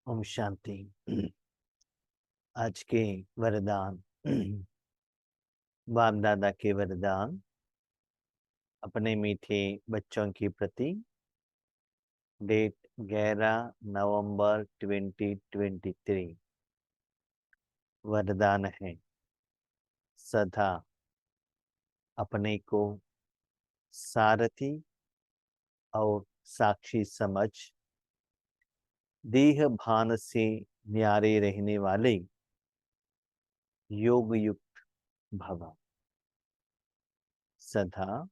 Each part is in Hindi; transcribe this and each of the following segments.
ओम शांति। आज के वरदान। बाप दादा के वरदान अपने मीठे बच्चों के प्रति। डेट 11 नवंबर 2023। वरदान है, सदा अपने को सारथी और साक्षी समझ देह भान से न्यारे रहने वाले योग युक्त भव। सदा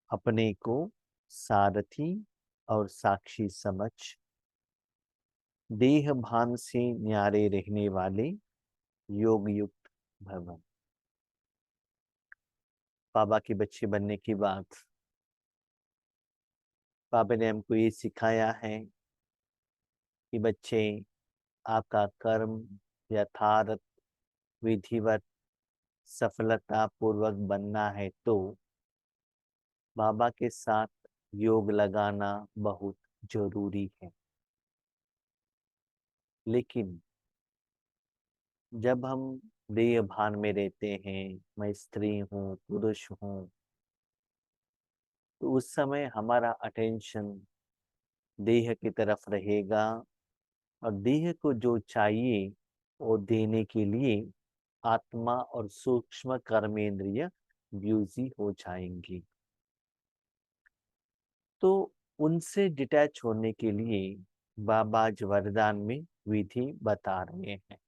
अपने को सारथी और साक्षी समझ देह भान से न्यारे रहने वाले योग युक्त भव। बाबा के बच्चे बनने की बात, बाबा ने हमको ये सिखाया है कि बच्चे, आपका कर्म यथार्थ विधिवत सफलता पूर्वक बनना है तो बाबा के साथ योग लगाना बहुत जरूरी है। लेकिन जब हम देह भान में रहते हैं, मैं स्त्री हूँ पुरुष हूँ, तो उस समय हमारा अटेंशन देह की तरफ रहेगा और देह को जो चाहिए वो देने के लिए आत्मा और सूक्ष्म कर्मेंद्रिय ब्यूजी हो जाएंगी। तो उनसे डिटैच होने के लिए बाबा आज वरदान में विधि बता रहे हैं।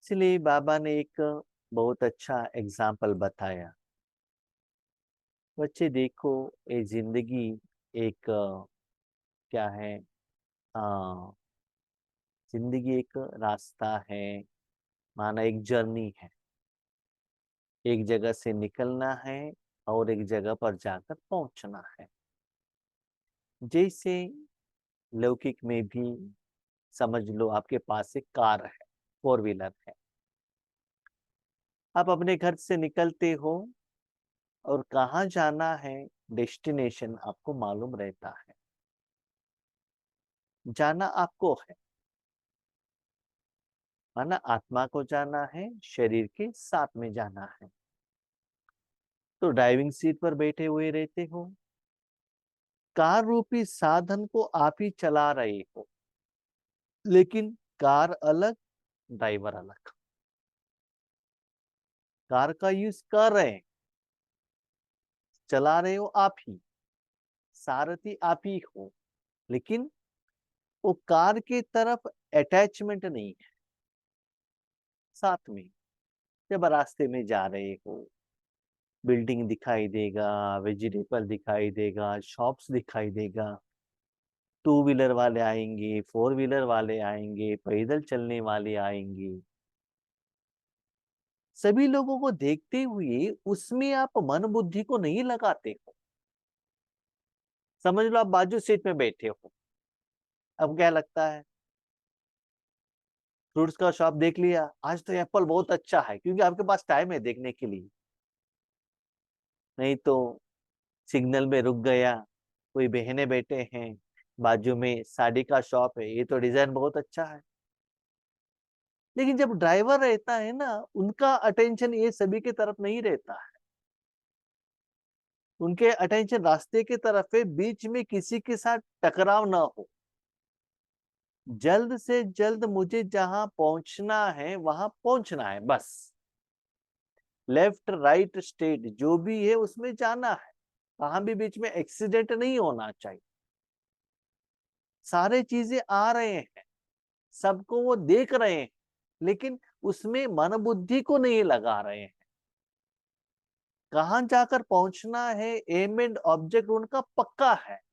इसलिए बाबा ने एक बहुत अच्छा एग्जाम्पल बताया। बच्चे देखो, ये जिंदगी एक क्या है, आ, जिंदगी एक रास्ता है, माना एक जर्नी है। एक जगह से निकलना है और एक जगह पर जाकर पहुंचना है। जैसे लौकिक में भी समझ लो, आपके पास एक कार है, फोर व्हीलर है। आप अपने घर से निकलते हो और कहाँ जाना है, डेस्टिनेशन आपको मालूम रहता है। जाना आपको है, माना आत्मा को जाना है, शरीर के साथ में जाना है। तो ड्राइविंग सीट पर बैठे हुए रहते हो, कार रूपी साधन को आप ही चला रहे हो, लेकिन कार अलग, ड्राइवर अलग। कार का यूज कर रहे हैं, चला रहे हो आप ही, सारथी आप ही हो, लेकिन वो कार की तरफ अटैचमेंट नहीं है। साथ में जब रास्ते में जा रहे हो, बिल्डिंग दिखाई देगा, वेजिटेबल दिखाई देगा, शॉप्स दिखाई देगा, टू व्हीलर वाले आएंगे, फोर व्हीलर वाले आएंगे, पैदल चलने वाले आएंगे। सभी लोगों को देखते हुए उसमें आप मन बुद्धि को नहीं लगाते हो। समझ लो आप बाजू सीट में बैठे हो, अब क्या लगता है, फ्रूट्स का शॉप देख लिया, आज तो एप्पल बहुत अच्छा है, क्योंकि आपके पास टाइम है देखने के लिए। नहीं तो सिग्नल में रुक गया, कोई बहने बैठे हैं, बाजू में साड़ी का शॉप है, ये तो डिजाइन बहुत अच्छा है। लेकिन जब ड्राइवर रहता है ना, उनका अटेंशन ये सभी की तरफ नहीं रहता है। उनके अटेंशन रास्ते की तरफ है, बीच में किसी के साथ टकराव ना हो। जल्द से जल्द मुझे जहां पहुंचना है वहां पहुंचना है, बस। लेफ्ट राइट स्ट्रेट जो भी है उसमें जाना है, कहां भी बीच में एक्सीडेंट नहीं होना चाहिए। सारे चीजें आ रहे हैं, सबको वो देख रहे हैं, लेकिन उसमें मन बुद्धि को नहीं लगा रहे हैं। कहां जाकर पहुंचना है, एम एंड ऑब्जेक्ट उनका पक्का है।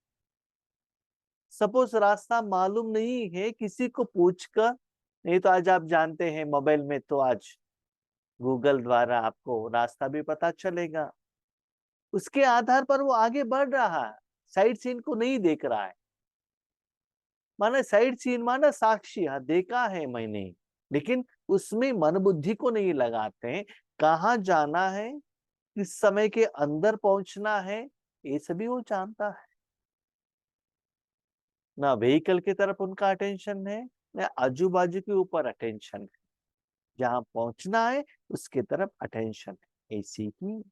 सपोज रास्ता मालूम नहीं है, किसी को पूछकर, नहीं तो आज आप जानते हैं मोबाइल में तो आज गूगल द्वारा आपको रास्ता भी पता चलेगा। उसके आधार पर वो आगे बढ़ रहा है, साइड सीन को नहीं देख रहा है। माना साइड सीन, माना साक्षी, हाँ देखा है मैंने, लेकिन उसमें मन बुद्धि को नहीं लगाते हैं। कहाँ जाना है, किस समय के अंदर पहुंचना है, ये सभी वो जानता है। ना व्हीकल की तरफ उनका अटेंशन है, ना आजू बाजू के ऊपर अटेंशन है। जहां पहुंचना है उसकी तरफ अटेंशन है। ऐसी ही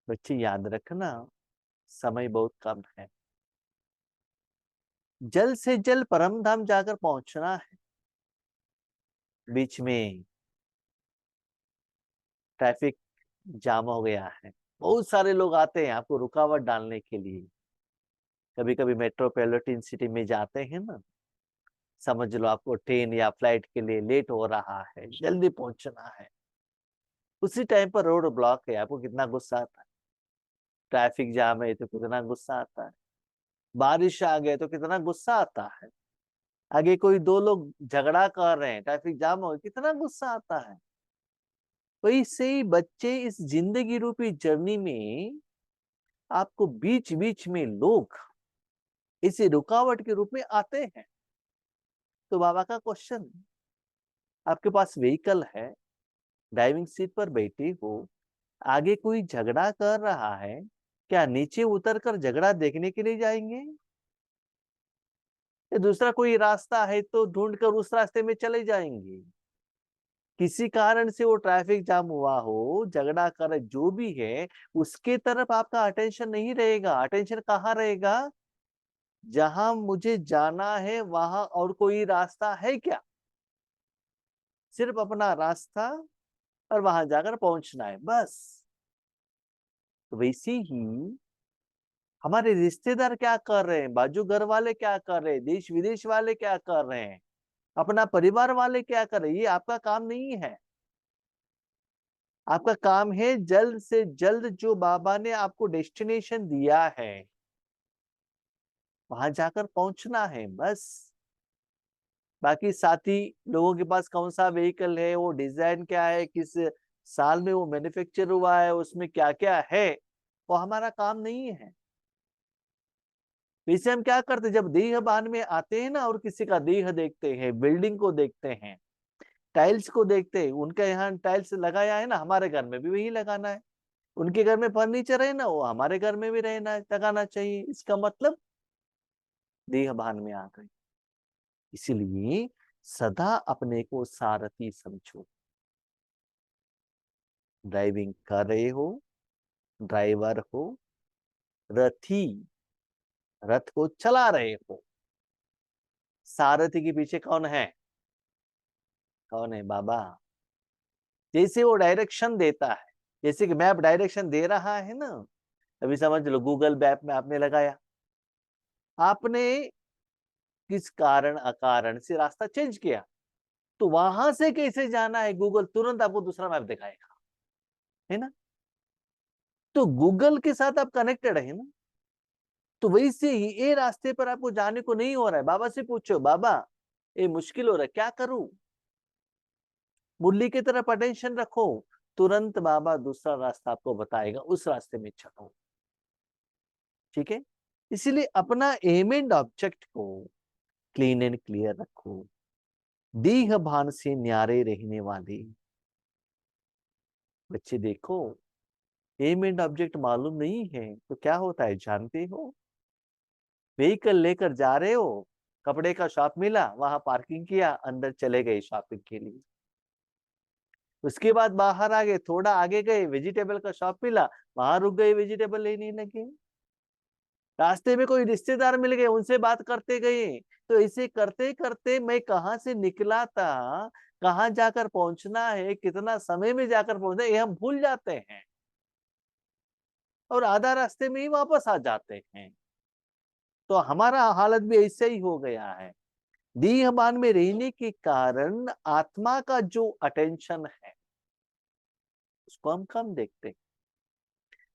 बच्चे याद रखना, समय बहुत कम है। जल्द से जल्द परम धाम जाकर पहुंचना है। बीच में ट्रैफिक जाम हो गया है, बहुत सारे लोग आते हैं आपको रुकावट डालने के लिए। कभी कभी मेट्रोपॉलिटन सिटी में जाते हैं ना, समझ लो आपको ट्रेन या फ्लाइट के लिए लेट हो रहा है, जल्दी पहुंचना है, उसी टाइम पर रोड ब्लॉक है, आपको कितना गुस्सा आता है। ट्रैफिक जाम है तो कितना गुस्सा आता है। बारिश आ गए तो कितना गुस्सा आता है। आगे कोई दो लोग झगड़ा कर रहे हैं, ट्रैफिक जाम हो, कितना गुस्सा आता है। वैसे ही बच्चे इस जिंदगी रूपी जर्नी में आपको बीच बीच में लोग इसी रुकावट के रूप में आते हैं। तो बाबा का क्वेश्चन, आपके पास व्हीकल है, ड्राइविंग सीट पर बैठे हो, आगे कोई झगड़ा कर रहा है, क्या नीचे उतरकर झगड़ा देखने के लिए जाएंगे, या दूसरा कोई रास्ता है तो ढूंढकर उस रास्ते में चले जाएंगे। किसी कारण से वो ट्रैफिक जाम हुआ हो, झगड़ा कर जो भी है, उसके तरफ आपका अटेंशन नहीं रहेगा। अटेंशन कहाँ रहेगा, जहां मुझे जाना है वहां और कोई रास्ता है क्या, सिर्फ अपना रास्ता और वहां जाकर पहुंचना है बस। तो वैसे ही हमारे रिश्तेदार क्या कर रहे हैं, बाजू घर वाले क्या कर रहे हैं, देश विदेश वाले क्या कर रहे हैं, अपना परिवार वाले क्या कर रहे हैं, ये आपका काम नहीं है। आपका काम है जल्द से जल्द जो बाबा ने आपको डेस्टिनेशन दिया है वहां जाकर पहुंचना है बस। बाकी साथी लोगों के पास कौन सा व्हीकल है, वो डिजाइन क्या है, किस साल में वो मैन्युफैक्चर हुआ है, उसमें क्या क्या है, वो हमारा काम नहीं है। वैसे हम क्या करते हैं, जब देह बान में आते हैं ना और किसी का देह देखते हैं, बिल्डिंग को देखते हैं, टाइल्स को देखते हैं, उनके यहाँ टाइल्स लगाया है ना, हमारे घर में भी वही लगाना है। उनके घर में फर्नीचर है ना, वो हमारे घर में भी रहना लगाना चाहिए। इसका मतलब देह भान में आ गई। इसलिए सदा अपने को सारथी समझो। ड्राइविंग कर रहे हो, ड्राइवर हो, रथी, रथ को चला रहे हो, सारथी के पीछे कौन है, कौन है, बाबा। जैसे वो डायरेक्शन देता है, जैसे कि मैप डायरेक्शन दे रहा है ना, अभी समझ लो गूगल मैप में आपने लगाया, आपने किस कारण अकारण से रास्ता चेंज किया, तो वहां से कैसे जाना है, गूगल तुरंत आपको दूसरा मैप दिखाएगा, है ना। तो गूगल के साथ आप कनेक्टेड है ना। तो वैसे ही ये रास्ते पर आपको जाने को नहीं हो रहा है, बाबा से पूछो, बाबा ये मुश्किल हो रहा है, क्या करूं। मुरली की तरफ अटेंशन रखो, तुरंत बाबा दूसरा रास्ता आपको बताएगा, उस रास्ते में चलो। ठीक है। इसीलिए अपना एम एंड ऑब्जेक्ट को क्लीन एंड क्लियर रखो। देह भान से न्यारे रहने वाले बच्चे देखो, एम एंड ऑब्जेक्ट मालूम नहीं है तो क्या होता है जानते हो। व्हीकल लेकर जा रहे हो, कपड़े का शॉप मिला, वहां पार्किंग किया, अंदर चले गए शॉपिंग के लिए। उसके बाद बाहर आ गए, थोड़ा आगे गए, वेजिटेबल का शॉप मिला, वहां रुक गए, वेजिटेबल लेने लगे। रास्ते में कोई रिश्तेदार मिल गए, उनसे बात करते गए। तो इसे करते करते मैं कहाँ से निकला था, कहाँ जाकर पहुंचना है, कितना समय में जाकर पहुंचना है, ये हम भूल जाते हैं और आधा रास्ते में ही वापस आ जाते हैं। तो हमारा हालत भी ऐसे ही हो गया है। देहभान में रहने के कारण आत्मा का जो अटेंशन है उसको हम कम देखते हैं।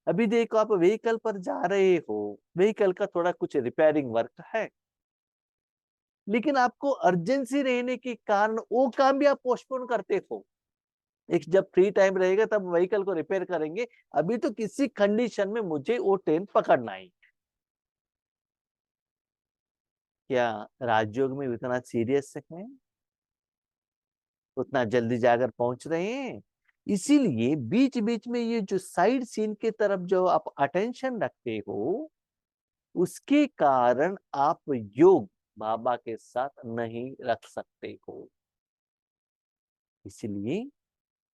अभी देखो, आप व्हीकल पर जा रहे हो, व्हीकल का थोड़ा कुछ रिपेयरिंग वर्क है, लेकिन आपको अर्जेंसी रहने के कारण वो काम भी आप पोस्टपोन करते हो। एक जब फ्री टाइम रहेगा तब व्हीकल को रिपेयर करेंगे, अभी तो किसी कंडीशन में मुझे वो ट्रेन पकड़ना ही। क्या राजयोग में इतना सीरियस है, उतना जल्दी जाकर पहुंच रहे हैं। इसीलिए बीच बीच में ये जो साइड सीन की तरफ जो आप अटेंशन रखते हो, उसके कारण आप योग बाबा के साथ नहीं रख सकते हो। इसलिए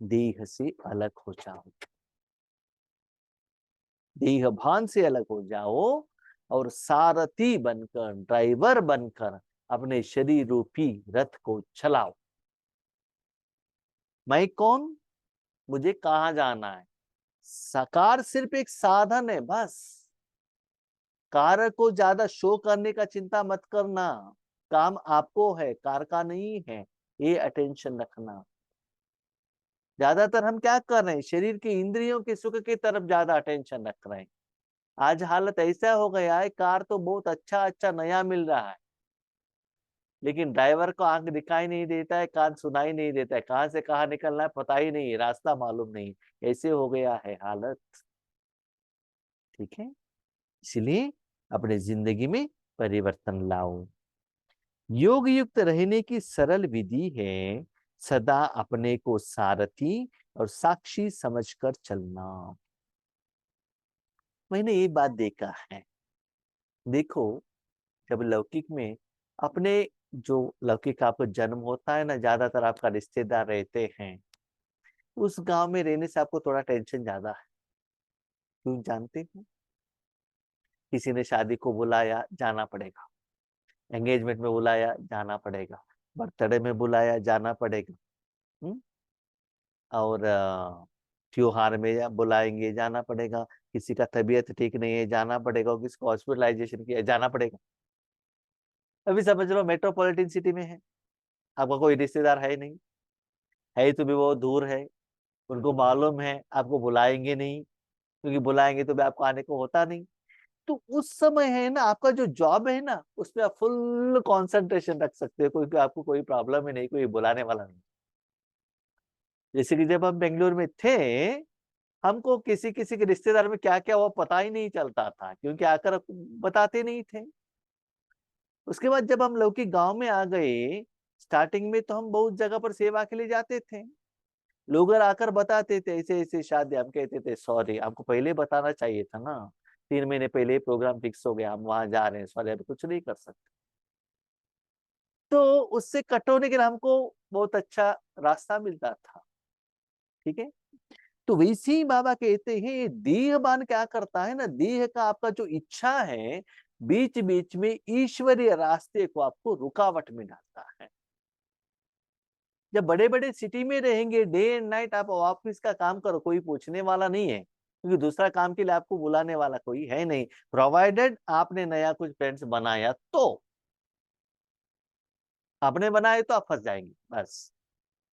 देह से अलग हो जाओ, देह भान से अलग हो जाओ और सारथी बनकर, ड्राइवर बनकर अपने शरीर रूपी रथ को चलाओ। मैं कौन, मुझे कहाँ जाना है, साकार सिर्फ एक साधन है बस। कार को ज्यादा शो करने का चिंता मत करना, काम आपको है, कार का नहीं है, ये अटेंशन रखना। ज्यादातर हम क्या कर रहे हैं, शरीर के इंद्रियों के सुख की तरफ ज्यादा अटेंशन रख रहे हैं। आज हालत ऐसा हो गया है, कार तो बहुत अच्छा अच्छा नया मिल रहा है, लेकिन ड्राइवर को आंख दिखाई नहीं देता है, कान सुनाई नहीं देता है, कहाँ से कहाँ निकलना है पता ही नहीं, रास्ता मालूम नहीं। ऐसे हो गया है हालत। ठीक है, इसलिए अपने जिंदगी में परिवर्तन लाओ। योग युक्त रहने की सरल विधि है सदा अपने को सारथी और साक्षी समझकर चलना। मैंने ये बात देखा है, देखो जब लौकिक में अपने जो लौकिक आपको जन्म होता है ना, ज्यादातर आपका रिश्तेदार रहते हैं, उस गांव में रहने से आपको थोड़ा टेंशन ज्यादा है। क्यों जानते हो, किसी ने शादी को बुलाया जाना पड़ेगा, एंगेजमेंट में बुलाया जाना पड़ेगा, बर्थडे में बुलाया जाना पड़ेगा, और त्योहार में या बुलाएंगे जाना पड़ेगा, किसी का तबीयत ठीक नहीं है जाना पड़ेगा, किसी को हॉस्पिटलाइजेशन किया जाना पड़ेगा। अभी समझ लो मेट्रोपॉलिटन सिटी में है, आपका कोई रिश्तेदार है नहीं, है तो भी वो दूर है, उनको मालूम है आपको बुलाएंगे नहीं, क्योंकि बुलाएंगे तो भी आपको आने को होता नहीं। तो उस समय है ना, आपका जो जॉब है ना, उसमें आप फुल कंसंट्रेशन रख सकते हो, क्योंकि आपको कोई प्रॉब्लम ही नहीं, कोई बुलाने वाला नहीं। जैसे कि जब हम बेंगलुरु में थे, हमको किसी किसी के रिश्तेदार में क्या क्या वो पता ही नहीं चलता था, क्योंकि आकर बताते नहीं थे। उसके बाद जब हम लौकिक गांव में आ गए, स्टार्टिंग में तो हम बहुत जगह पर सेवा के लिए जाते थे, लोग अगर आकर बताते थे ऐसे ऐसे शादी, हम कहते थे सॉरी, आपको पहले बताना चाहिए था ना, 3 महीने पहले ही प्रोग्राम फिक्स हो गया, हम वहां जा रहे हैं, सॉरी अभी कुछ नहीं कर सकते। तो उससे कट होने के लिए हमको बहुत अच्छा रास्ता मिलता था। ठीक है, तो वैसे ही बाबा कहते हैं, ये देहबान क्या करता है ना, देह का आपका जो इच्छा है, बीच बीच में ईश्वरीय रास्ते को आपको रुकावट में डालता है। जब बड़े बड़े सिटी में रहेंगे, डे एंड नाइट आप ऑफिस का काम करो, कोई पूछने वाला नहीं है, क्योंकि दूसरा काम के लिए आपको बुलाने वाला कोई है नहीं, प्रोवाइडेड आपने नया कुछ फ्रेंड्स बनाया तो, आपने बनाए तो आप फंस जाएंगे बस,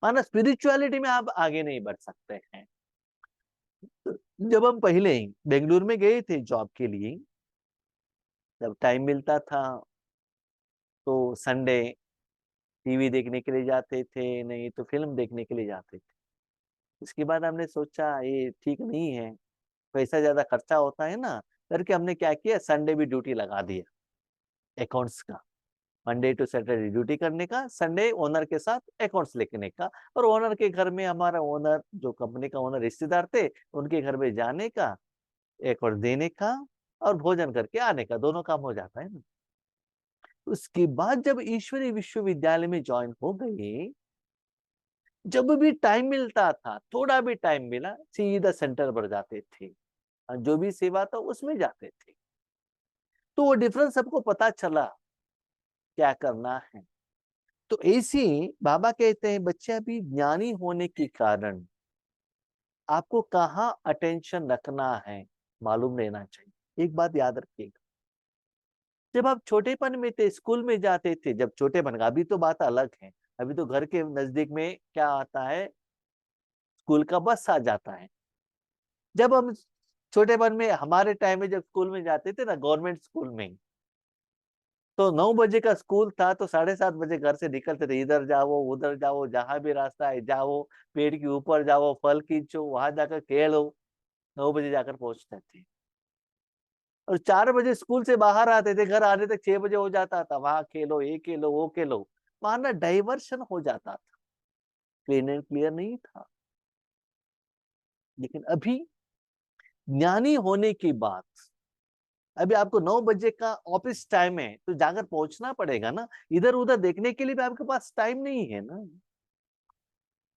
माना स्पिरिचुअलिटी में आप आगे नहीं बढ़ सकते हैं। जब हम पहले बेंगलुरु में गए थे जॉब के लिए, जब टाइम मिलता था तो संडे टीवी देखने के लिए जाते थे, नहीं तो फिल्म देखने के लिए जाते थे। उसके बाद हमने सोचा ये ठीक नहीं है, पैसा ज्यादा खर्चा होता है ना, करके हमने क्या किया, संडे भी ड्यूटी लगा दिया अकाउंट्स का, मंडे टू सैटरडे ड्यूटी करने का, संडे ओनर के साथ अकाउंट्स लिखने का, और ओनर के घर में, हमारा ओनर जो कंपनी का ओनर रिश्तेदार थे, उनके घर में जाने का, अकाउंट देने का और भोजन करके आने का, दोनों काम हो जाता है ना। उसके बाद जब ईश्वरी विश्वविद्यालय में ज्वाइन हो गए, जब भी टाइम मिलता था, थोड़ा भी टाइम मिला, सीधा सेंटर पर जाते थे, जो भी सेवा था उसमें जाते थे। तो वो डिफरेंस सबको पता चला क्या करना है। तो ऐसे बाबा कहते हैं, बच्चे अभी ज्ञानी होने के कारण आपको कहाँ अटेंशन रखना है मालूम रहना चाहिए। एक बात याद रखिएगा, जब आप छोटेपन में थे, स्कूल में जाते थे, जब छोटेपन का, अभी तो बात अलग है, अभी तो घर के नजदीक में क्या आता है, स्कूल का बस आ जाता है। जब हम छोटेपन में, हमारे टाइम में जब स्कूल में जाते थे ना, गवर्नमेंट स्कूल में, तो 9 बजे का स्कूल था, तो 7:30 बजे घर से निकलते थे, इधर जाओ उधर जाओ, जहां भी रास्ता है जाओ, पेड़ के ऊपर जाओ, फल खींचो, वहां जाकर खेलो, 9 बजे जाकर पहुंचते थे। और 4 बजे स्कूल से बाहर आते थे, घर आने तक 6 बजे हो जाता था, वहां खेलो, ये खेलो वो खेलो, वहां ना डाइवर्शन हो जाता था, क्लीन एंड क्लियर नहीं था। लेकिन अभी ज्ञानी होने की बात, अभी आपको 9 बजे का ऑफिस टाइम है, तो जाकर पहुंचना पड़ेगा ना, इधर उधर देखने के लिए भी आपके पास टाइम नहीं है ना।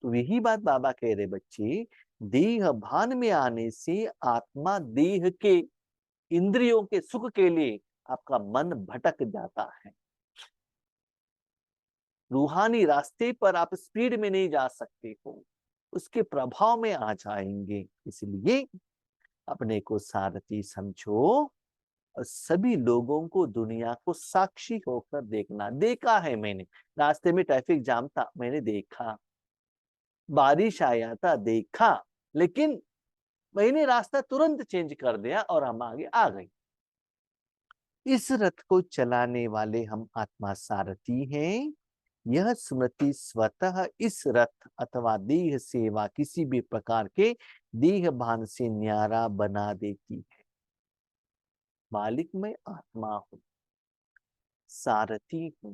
तो यही बात बाबा कह रहे बच्चे, देह भान में आने से आत्मा देह के इंद्रियों के सुख के लिए आपका मन भटक जाता है। रूहानी रास्ते पर आप स्पीड में नहीं जा सकते हो, उसके प्रभाव में आ जाएंगे। इसलिए अपने को सारथी समझो और सभी लोगों को दुनिया को साक्षी होकर देखना। देखा है मैंने, रास्ते में ट्रैफिक जाम था, मैंने देखा, बारिश आया था, देखा, लेकिन मैंने रास्ता तुरंत चेंज कर दिया और हम आगे आ गए। इस रथ को चलाने वाले हम आत्मा सारथी हैं। यह स्मृति स्वतः इस रथ अथवा देह सेवा किसी भी प्रकार के देह भान से न्यारा बना देती है। मालिक मैं आत्मा हूं, सारथी हूं,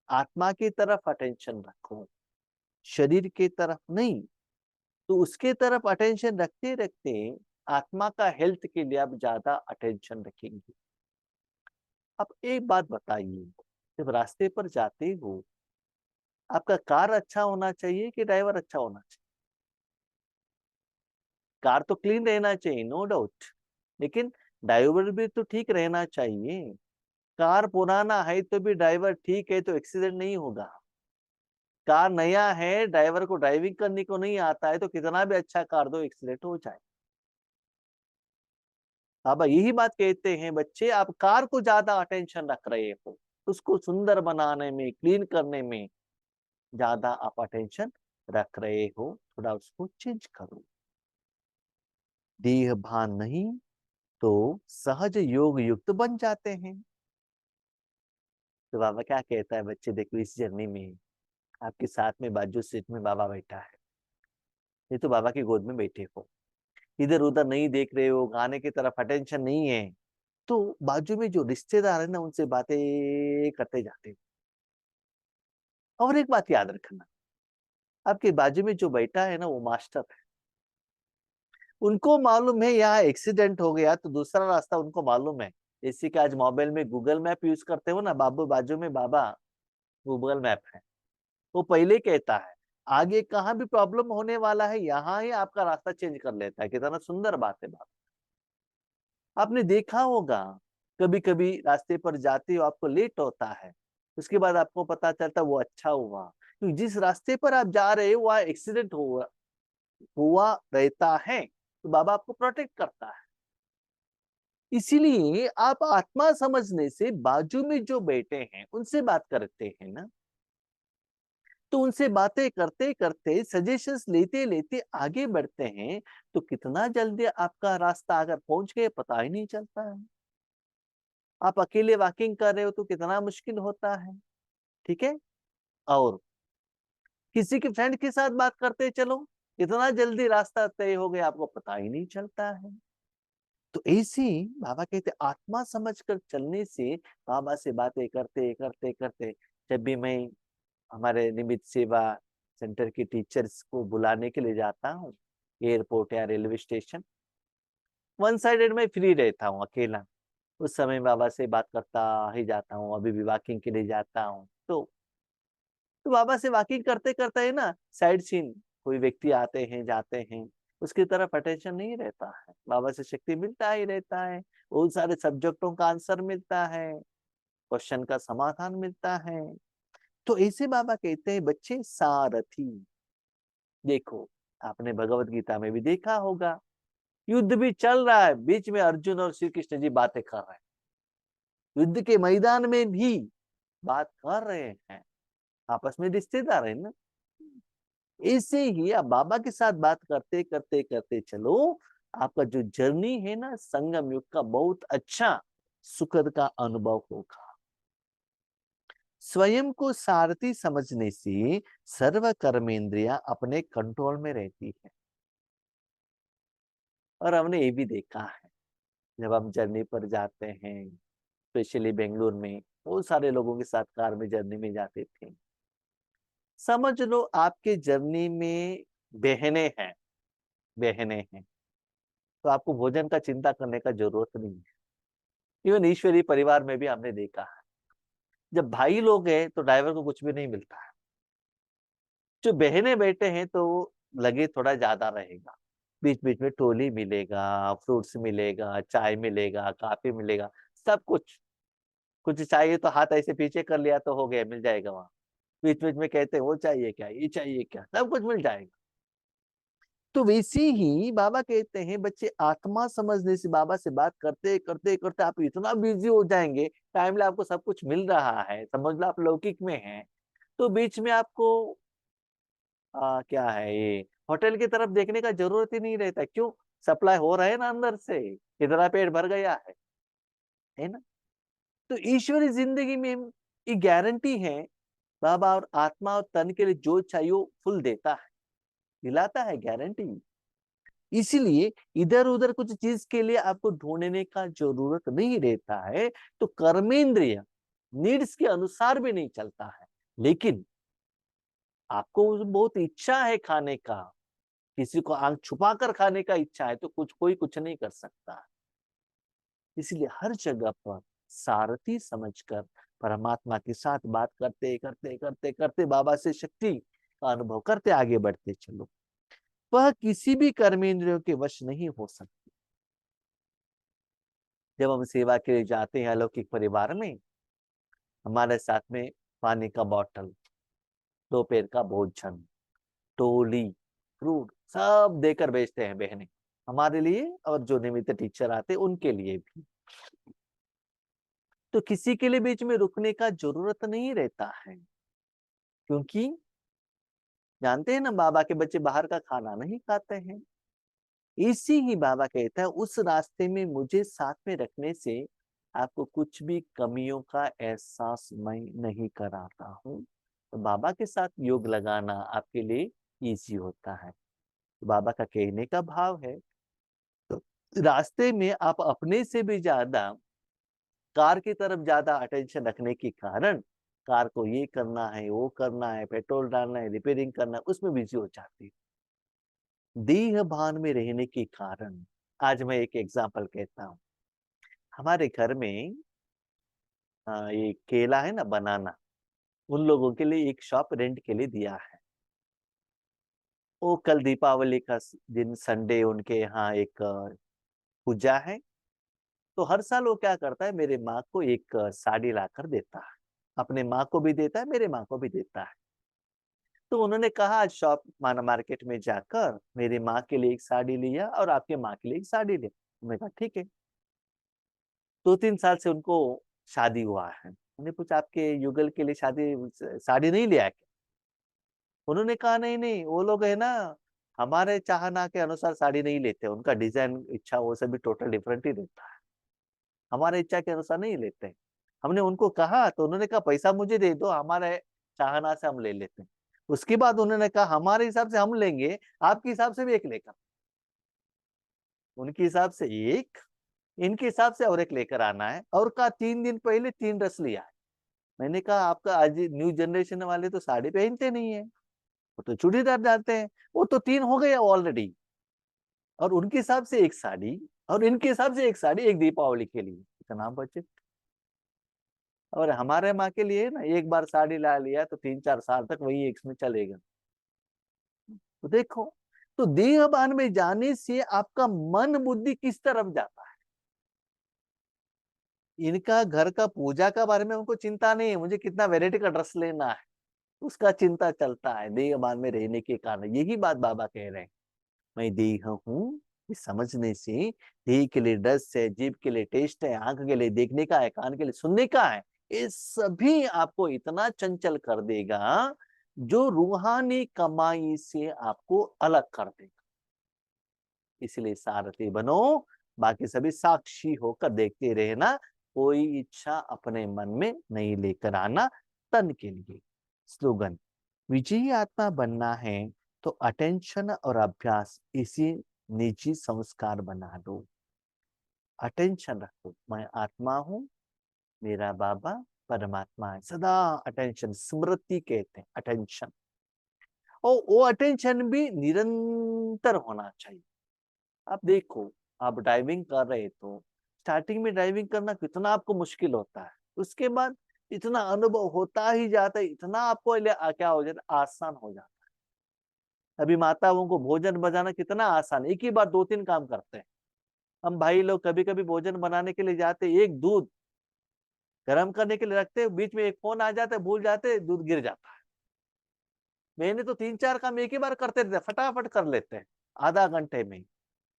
आत्मा की तरफ अटेंशन रखो, शरीर की तरफ नहीं। तो उसके तरफ अटेंशन रखते रखते आत्मा का हेल्थ के लिए आप ज्यादा अटेंशन रखेंगे। अब एक बात बताइए, जब रास्ते पर जाते हो, आपका कार अच्छा होना चाहिए कि ड्राइवर अच्छा होना चाहिए? कार तो क्लीन रहना चाहिए, नो डाउट, लेकिन ड्राइवर भी तो ठीक रहना चाहिए। कार पुराना है तो भी ड्राइवर ठीक है तो एक्सीडेंट नहीं होगा। कार नया है, ड्राइवर को ड्राइविंग करने को नहीं आता है, तो कितना भी अच्छा कार दो, एक्सीडेंट हो जाए। अब यही बात कहते हैं बच्चे, आप कार को ज्यादा अटेंशन रख रहे हो, उसको सुंदर बनाने में, क्लीन करने में ज्यादा आप अटेंशन रख रहे हो, थोड़ा उसको चेंज करो। देह भान नहीं तो सहज योग युक्त बन जाते हैं। तो बाबा क्या कहता है बच्चे, देखो इस जर्नी में आपके साथ में बाजू सीट में बाबा बैठा है, ये तो बाबा की गोद में बैठे हो, इधर उधर नहीं देख रहे हो, गाने की तरफ अटेंशन नहीं है, तो बाजू में जो रिश्तेदार है ना, उनसे बातें करते जाते हो। और एक बात याद रखना, आपके बाजू में जो बैठा है ना, वो मास्टर है। उनको मालूम है यहाँ एक्सीडेंट हो गया, तो दूसरा रास्ता उनको मालूम है। जैसे कि आज मोबाइल में गूगल मैप यूज करते हो ना, बाबू बाजू में बाबा गूगल मैप है, वो पहले कहता है आगे कहाँ भी प्रॉब्लम होने वाला है, यहाँ ही आपका रास्ता चेंज कर लेता है। कितना सुंदर बात है बात। आपने देखा होगा, कभी कभी रास्ते पर जाते हो, आपको लेट होता है, उसके बाद आपको पता चलता वो अच्छा हुआ, क्योंकि जिस रास्ते पर आप जा रहे हो वहां एक्सीडेंट हुआ रहता है, तो बाबा आपको प्रोटेक्ट करता है। इसीलिए आप आत्मा समझने से बाजू में जो बैठे हैं उनसे बात करते हैं ना, तो उनसे बातें करते करते, सजेशंस लेते लेते आगे बढ़ते हैं, तो कितना जल्दी आपका रास्ता अगर पहुंच गए पता ही नहीं चलता है। आप अकेले वॉकिंग कर रहे हो तो कितना मुश्किल होता है, ठीक है। और किसी के फ्रेंड के साथ बात करते चलो, इतना जल्दी रास्ता तय हो गया, आपको पता ही नहीं चलता है। तो ऐसे बाबा कहते आत्मा समझकर चलने से, बाबा से बातें करते करते करते, जब भी मैं हमारे निमित्त सेवा सेंटर के टीचर्स को बुलाने के लिए जाता हूँ एयरपोर्ट या रेलवे स्टेशन, वन साइडेड में फ्री रहता हूँ अकेला, उस समय बाबा से बात करता ही जाता हूँ। अभी भी वॉकिंग के लिए जाता हूँ, तो बाबा से वॉकिंग करते करते है ना, साइड सीन कोई व्यक्ति आते हैं जाते हैं, उसकी तरफ अटेंशन नहीं रहता है, बाबा से शक्ति मिलता ही रहता है, बहुत सारे सब्जेक्टों का आंसर मिलता है, क्वेश्चन का समाधान मिलता है। तो ऐसे बाबा कहते हैं बच्चे सारथी। देखो, आपने भगवत गीता में भी देखा होगा, युद्ध भी चल रहा है, बीच में अर्जुन और श्री कृष्ण जी बातें कर रहे हैं, युद्ध के मैदान में भी बात कर रहे हैं, आपस में रिश्तेदार है ना। ऐसे ही आप बाबा के साथ बात करते करते करते चलो, आपका जो जर्नी है ना संगम युग का, बहुत अच्छा सुखद का अनुभव होगा। स्वयं को सारथी समझने से सर्व कर्मेंद्रियां अपने कंट्रोल में रहती है। और हमने ये भी देखा है, जब हम जर्नी पर जाते हैं, स्पेशली बेंगलुरु में बहुत सारे लोगों के साथ कार में जर्नी में जाते थे, समझ लो आपके जर्नी में बहने हैं, बहने हैं, तो आपको भोजन का चिंता करने का जरूरत नहीं है। इवन ईश्वरीय परिवार में भी हमने देखा है, जब भाई लोग हैं तो ड्राइवर को कुछ भी नहीं मिलता है, जो बहनें बेटे हैं तो लगे थोड़ा ज्यादा रहेगा, बीच बीच में टोली मिलेगा, फ्रूट्स मिलेगा, चाय मिलेगा, काफी मिलेगा, सब कुछ। कुछ चाहिए तो हाथ ऐसे पीछे कर लिया तो हो गया, मिल जाएगा वहां। बीच बीच में कहते हैं वो चाहिए क्या, ये चाहिए क्या, सब कुछ मिल जाएगा। तो वैसे ही बाबा कहते हैं बच्चे आत्मा समझने से, बाबा से बात करते करते करते आप इतना बिजी हो जाएंगे, टाइमली आपको सब कुछ मिल रहा है, समझ लो आप लौकिक में हैं, तो बीच में आपको क्या है ये होटल की तरफ देखने का जरूरत ही नहीं रहता। क्यों? सप्लाई हो रहा है ना अंदर से, इतना पेट भर गया है ना। तो ईश्वरी जिंदगी में ये गारंटी है, बाबा और आत्मा और तन के लिए जो चाहिए वो फुल देता है, दिलाता है, गारंटी। इसीलिए इधर उधर कुछ चीज के लिए आपको ढूंढने का जरूरत नहीं रहता है। तो कर्मेंद्रिय नीड्स के अनुसार भी नहीं चलता है, लेकिन आपको बहुत इच्छा है खाने का, किसी को आंख छुपा कर खाने का इच्छा है, तो कोई कुछ नहीं कर सकता। इसलिए हर जगह पर सारथी समझकर परमात्मा के साथ बात करते करते करते करते बाबा से शक्ति का अनुभव करते आगे बढ़ते चलो। वह किसी भी कर्मेंद्रियों के वश नहीं हो सकती। जब हम सेवा के लिए जाते हैं अलौकिक परिवार में, हमारे साथ में पानी का बॉटल, दोपहर का भोजन, टोली, फ्रूट सब देकर भेजते हैं बहनें, हमारे लिए और जो निमित्त टीचर आते उनके लिए भी। तो किसी के लिए बीच में रुकने का जरूरत नहीं रहता है, क्योंकि जानते हैं ना बाबा के बच्चे बाहर का खाना नहीं खाते हैं। इसी ही बाबा कहता है उस रास्ते में मुझे साथ में रखने से आपको कुछ भी कमियों का एहसास मैं नहीं कराता हूँ। तो बाबा के साथ योग लगाना आपके लिए इजी होता है। तो बाबा का कहने का भाव है, तो रास्ते में आप अपने से भी ज्यादा कार की तरफ ज्यादा अटेंशन रखने के कारण कार को ये करना है, वो करना है, पेट्रोल डालना है, रिपेयरिंग करना है, उसमें बिजी हो जाती है। देह भान में रहने के कारण, आज मैं एक एग्जांपल कहता हूँ। हमारे घर में ये केला है ना, बनाना, उन लोगों के लिए एक शॉप रेंट के लिए दिया है। वो कल दीपावली का दिन संडे उनके यहाँ एक पूजा है। तो हर साल वो क्या करता है, मेरे माँ को एक साड़ी लाकर देता है, अपने माँ को भी देता है, मेरे माँ को भी देता है। तो उन्होंने कहा आज शॉप माना मार्केट में जाकर मेरी माँ के लिए एक साड़ी लिया और आपके माँ के लिए एक साड़ी लिया। मैंने कहा ठीक है। 2-3 साल से उनको शादी हुआ है। मैंने पूछा आपके युगल के लिए शादी साड़ी नहीं लिया है क्या? उन्होंने कहा नहीं नहीं, वो लोग है ना हमारे चाहना के अनुसार साड़ी नहीं लेते, उनका डिजाइन इच्छा वो सभी टोटल डिफरेंट ही रहता है, हमारे इच्छा के अनुसार नहीं लेते। हमने उनको कहा तो उन्होंने कहा पैसा मुझे दे दो, हमारे चाहना से हम ले लेते हैं। उसके बाद उन्होंने कहा हमारे हिसाब से हम लेंगे, आपके हिसाब से भी एक लेकर, उनके हिसाब से एक, इनके हिसाब से और एक लेकर आना है। और कहा 3 दिन पहले 3 रस लिया है। मैंने कहा आपका आज न्यू जनरेशन वाले तो साड़ी पहनते नहीं है, वो तो चूड़ीदार डालते हैं, वो तो 3 हो गया ऑलरेडी। और उनके हिसाब से एक साड़ी और इनके हिसाब से एक साड़ी, एक दीपावली के लिए इतना बजट। और हमारे माँ के लिए ना एक बार साड़ी ला लिया तो 3-4 साल तक वही एक में चलेगा। तो देखो, तो देहभान में जाने से आपका मन बुद्धि किस तरफ जाता है। इनका घर का पूजा का बारे में उनको चिंता नहीं है, मुझे कितना वैरायटी का ड्रेस लेना है, उसका चिंता चलता है देहभान में रहने के कारण। यही बात बाबा कह रहे हैं, मैं देह हूँ, इस समझने से देह के लिए ड्रेस है, जीभ के लिए टेस्ट है, आंख के लिए देखने का है, कान के लिए सुनने का है, ये सभी आपको इतना चंचल कर देगा जो रूहानी कमाई से आपको अलग कर देगा। इसलिए सारथी बनो, बाकी सभी साक्षी होकर देखते रहना, कोई इच्छा अपने मन में नहीं लेकर आना। तन के लिए स्लोगन, विजयी आत्मा बनना है तो अटेंशन और अभ्यास इसी निजी संस्कार बना दो। अटेंशन रखो, मैं आत्मा हूं, मेरा बाबा परमात्मा है, सदा अटेंशन, स्मृति कहते हैं अटेंशन। और वो अटेंशन भी निरंतर होना चाहिए। आप देखो, आप ड्राइविंग कर रहे तो स्टार्टिंग में ड्राइविंग करना कितना आपको मुश्किल होता है, उसके बाद इतना अनुभव होता ही जाता है, इतना आपको क्या हो जाता है, आसान हो जाता है। अभी माताओं को भोजन बनाना कितना आसान है, एक ही बार 2-3 काम करते हैं। हम भाई लोग कभी-कभी भोजन बनाने के लिए जाते, एक दूध गर्म करने के लिए रखते, बीच में एक फोन आ जाता है, भूल जाते, दूध गिर जाता है। मैंने तो 3-4 काम एक ही बार करते रहते, फटाफट कर लेते हैं, आधा घंटे में ही।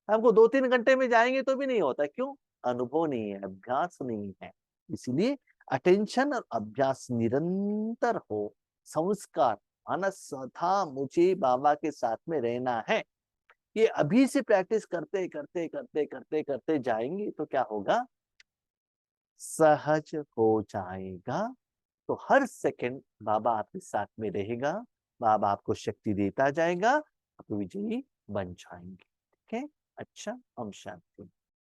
हमको 2-3 घंटे में जाएंगे तो भी नहीं होता, क्यों? अनुभव नहीं है, अभ्यास नहीं है। इसलिए अटेंशन और अभ्यास निरंतर हो, संस्कार माना सदा मुझे बाबा के साथ में रहना है, ये अभी से प्रैक्टिस करते करते करते करते करते जाएंगे तो क्या होगा, सहज हो जाएगा। तो हर सेकंड बाबा आपके साथ में रहेगा, बाबा आपको शक्ति देता जाएगा, आप विजयी बन जाएंगे। ठीक है? अच्छा, हम शांति।